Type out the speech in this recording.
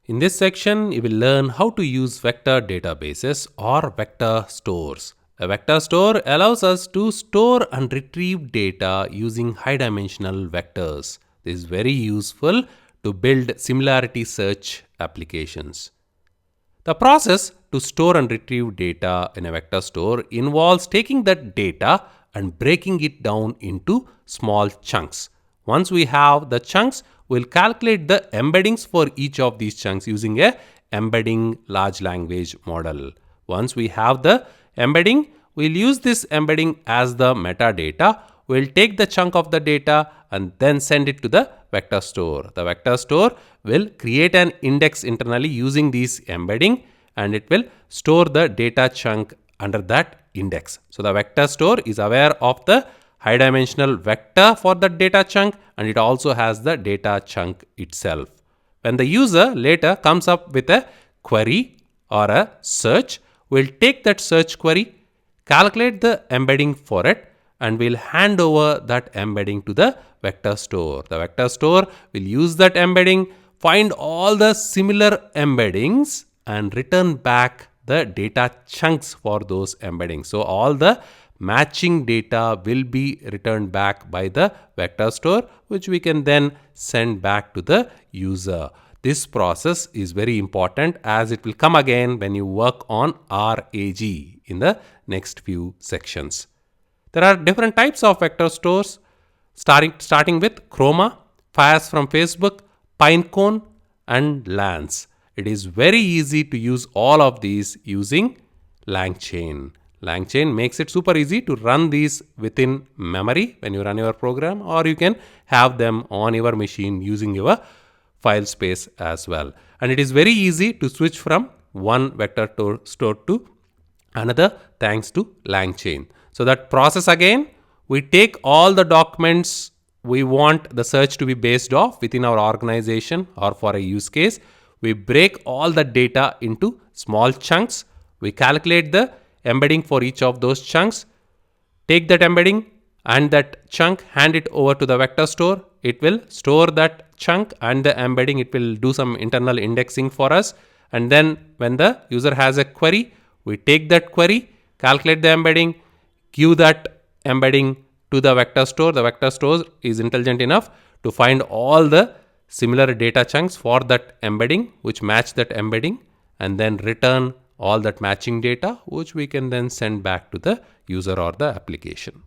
In this section, you will learn how to use vector databases or vector stores. A vector store allows us to store and retrieve data using high-dimensional vectors. This is very useful to build similarity search applications. The process to store and retrieve data in a vector store involves taking that data and breaking it down into small chunks. Once we have the chunks, we'll calculate the embeddings for each of these chunks using a embedding large language model. Once we have the embedding, we'll use this embedding as the metadata. We'll take the chunk of the data and then send it to the vector store. The vector store will create an index internally using this embedding, and it will store the data chunk under that index. So the vector store is aware of the high dimensional vector for the data chunk, and it also has the data chunk itself. When the user later comes up with a query or a search, we'll take that search query, calculate the embedding for it, and we'll hand over that embedding to the vector store. The vector store will use that embedding, find all the similar embeddings, and return back the data chunks for those embeddings. So all the matching data will be returned back by the vector store, which we can then send back to the user. This process is very important as it will come again when you work on RAG in the next few sections. There are different types of vector stores, starting with Chroma, FAISS from Facebook, Pinecone, and Lance. It is very easy to use all of these using LangChain. LangChain makes it super easy to run these within memory when you run your program, or you can have them on your machine using your file space as well. And it is very easy to switch from one vector store to another thanks to LangChain. So that process again, we take all the documents we want the search to be based off within our organization or for a use case. We break all the data into small chunks. We calculate the embedding for each of those chunks, take that embedding and that chunk, hand it over to the vector store. It will store that chunk and the embedding. It will do some internal indexing for us. And then when the user has a query, we take that query, calculate the embedding, give that embedding to the vector store. The vector store is intelligent enough to find all the similar data chunks for that embedding, which match that embedding, and then return all that matching data, which we can then send back to the user or the application.